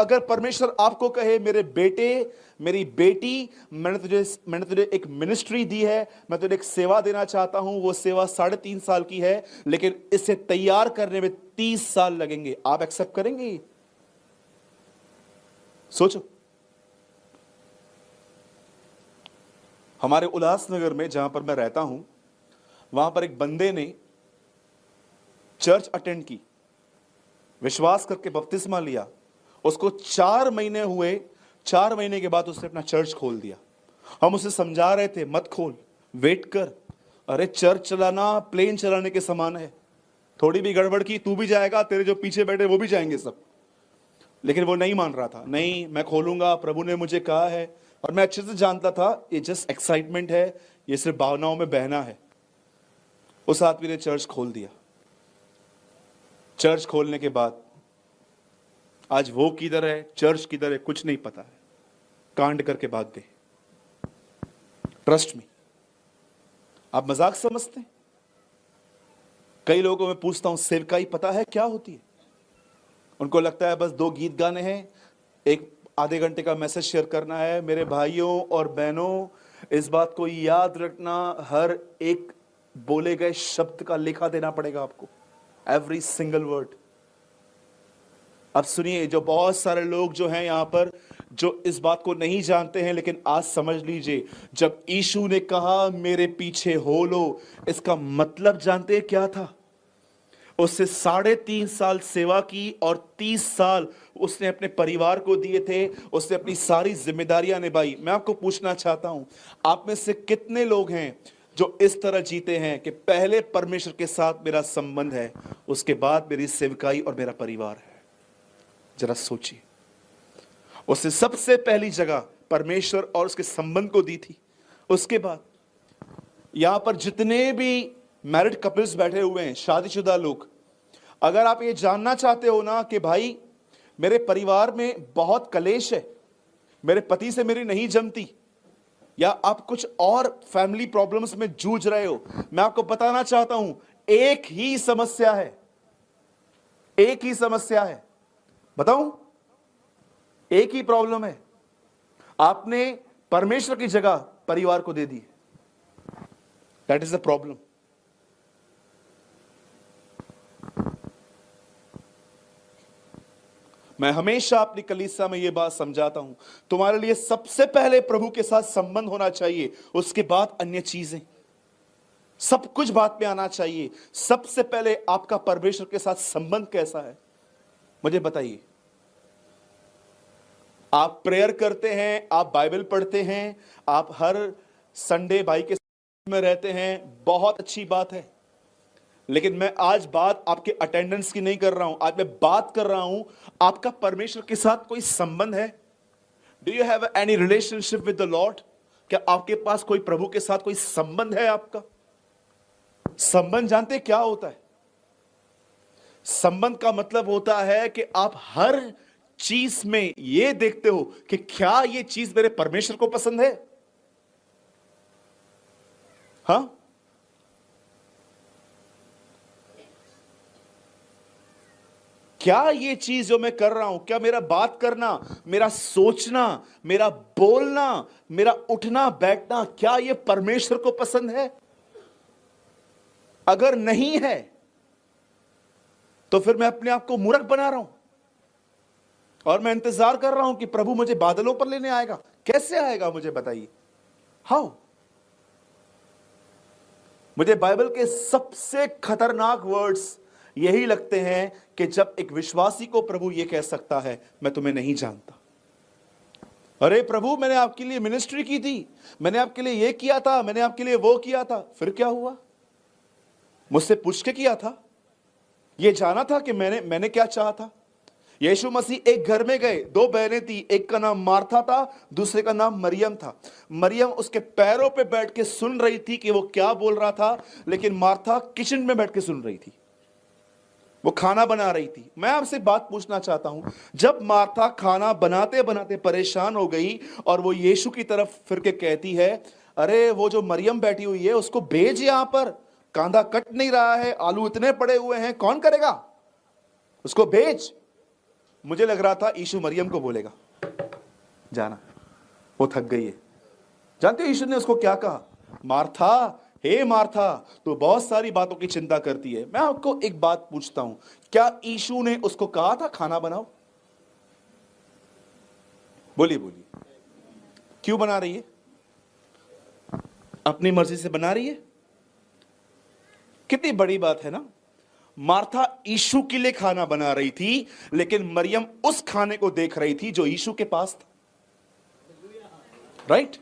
अगर परमेश्वर आपको कहे मेरे बेटे, मेरी बेटी, मैंने तुझे एक मिनिस्ट्री दी है, मैं तुझे एक सेवा देना चाहता हूं, वो सेवा 3.5 साल की है, लेकिन इसे तैयार करने में 30 साल लगेंगे, आप एक्सेप्ट करेंगे? सोचो। हमारे उल्लासनगर में जहां पर मैं रहता हूं, वहां पर एक बंदे ने चर्च अटेंड की, विश्वास करके बपतिस्मा लिया, उसको 4 महीने हुए, 4 महीने के बाद उसने अपना चर्च खोल दिया। हम उसे समझा रहे थे मत खोल, वेट कर, अरे चर्च चलाना प्लेन चलाने के समान है, थोड़ी भी गड़बड़ की तू भी जाएगा, तेरे जो पीछे बैठे वो भी जाएंगे सब। लेकिन वो नहीं मान रहा था, नहीं मैं खोलूंगा, प्रभु ने मुझे कहा है। और मैं अच्छे से जानता था ये जस्ट एक्साइटमेंट है, ये सिर्फ भावनाओं में बहना है। उस आदमी ने चर्च खोल दिया। चर्च खोलने के बाद आज वो किधर है, चर्च किधर है, कुछ नहीं पता है, कांड करके भाग गए। ट्रस्ट मी, आप मजाक समझते हैं? कई लोगों में पूछता हूं सेवकाई पता है क्या होती है? उनको लगता है बस 2 गीत गाने हैं, एक आधे घंटे का मैसेज शेयर करना है। मेरे भाइयों और बहनों, इस बात को याद रखना, हर एक बोले गए शब्द का लेखा देना पड़ेगा आपको, एवरी सिंगल वर्ड। अब सुनिए, जो बहुत सारे लोग जो हैं यहां पर, जो इस बात को नहीं जानते हैं, लेकिन आज समझ लीजिए, जब यीशु ने कहा मेरे पीछे हो लो, इसका मतलब जानते हैं क्या था? उससे 3.5 साल सेवा की और 30 साल उसने अपने परिवार को दिए थे, उसने अपनी सारी जिम्मेदारियां निभाई। मैं आपको पूछना चाहता हूं, आप में से कितने लोग हैं जो इस तरह जीते हैं कि पहले परमेश्वर के साथ मेरा संबंध है, उसके बाद मेरी सेवकाई और मेरा परिवार है? जरा सोचिए। उसने सबसे पहली जगह परमेश्वर और उसके संबंध को दी थी। उसके बाद यहां पर जितने भी मैरिड कपल्स बैठे हुए हैं, शादीशुदा लोग, अगर आप ये जानना चाहते हो ना कि भाई मेरे परिवार में बहुत कलेश है, मेरे पति से मेरी नहीं जमती, या आप कुछ और फैमिली प्रॉब्लम्स में जूझ रहे हो, मैं आपको बताना चाहता हूं, एक ही समस्या है, एक ही समस्या है। बताऊं? एक ही प्रॉब्लम है, आपने परमेश्वर की जगह परिवार को दे दी। That is the problem. मैं हमेशा अपनी कलीसिया में यह बात समझाता हूं, तुम्हारे लिए सबसे पहले प्रभु के साथ संबंध होना चाहिए, उसके बाद अन्य चीजें, सब कुछ बात में आना चाहिए। सबसे पहले आपका परमेश्वर के साथ संबंध कैसा है, मुझे बताइए। आप प्रेयर करते हैं, आप बाइबल पढ़ते हैं, आप हर संडे भाई के में रहते हैं, बहुत अच्छी बात है। लेकिन मैं आज बात आपके अटेंडेंस की नहीं कर रहा हूं, आज मैं बात कर रहा हूं आपका परमेश्वर के साथ कोई संबंध है? Do you have any relationship with the Lord? क्या आपके पास कोई प्रभु के साथ कोई संबंध है आपका? संबंध जानते क्या होता है? संबंध का मतलब होता है कि आप हर चीज में यह देखते हो कि क्या यह चीज मेरे परमेश्वर को पसंद है। हां, क्या ये चीज जो मैं कर रहा हूं, क्या मेरा बात करना, मेरा सोचना, मेरा बोलना, मेरा उठना बैठना, क्या ये परमेश्वर को पसंद है? अगर नहीं है तो फिर मैं अपने आप को मूर्ख बना रहा हूं और मैं इंतजार कर रहा हूं कि प्रभु मुझे बादलों पर लेने आएगा। कैसे आएगा मुझे बताइए? हाउ? मुझे बाइबल के सबसे खतरनाक वर्ड्स यही लगते हैं कि जब एक विश्वासी को प्रभु यह कह सकता है मैं तुम्हें नहीं जानता। अरे प्रभु, मैंने आपके लिए मिनिस्ट्री की थी, मैंने आपके लिए यह किया था, मैंने आपके लिए वो किया था, फिर क्या हुआ? मुझसे पूछ के किया था? यह जाना था कि मैंने क्या चाहा था? यीशु मसीह एक घर में गए, 2 बहनें थी, एक का नाम मार्था था, दूसरे का नाम मरियम था। मरियम उसके पैरों पे बैठ के सुन रही थी कि वो क्या बोल रहा था, लेकिन मार्था किचन में बैठ के सुन रही थी, वो खाना बना रही थी। मैं आपसे बात पूछना चाहता हूं, जब मार्था खाना बनाते बनाते परेशान हो गई और वो यीशु की तरफ फिर के कहती है, अरे वो जो मरियम बैठी हुई है उसको भेज, यहां पर कांदा कट नहीं रहा है, आलू इतने पड़े हुए हैं, कौन करेगा, उसको भेज। मुझे लग रहा था यीशु मरियम को बोलेगा जाना, वो थक गई है। जानते हो यीशु ने उसको क्या कहा? मार्था, हे मार्था, तो बहुत सारी बातों की चिंता करती है। मैं आपको एक बात पूछता हूं, क्या यीशु ने उसको कहा था खाना बनाओ? बोलिए बोलिए, क्यों बना रही है? अपनी मर्जी से बना रही है। कितनी बड़ी बात है ना। मार्था यीशु के लिए खाना बना रही थी, लेकिन मरियम उस खाने को देख रही थी जो यीशु के पास था। राइट?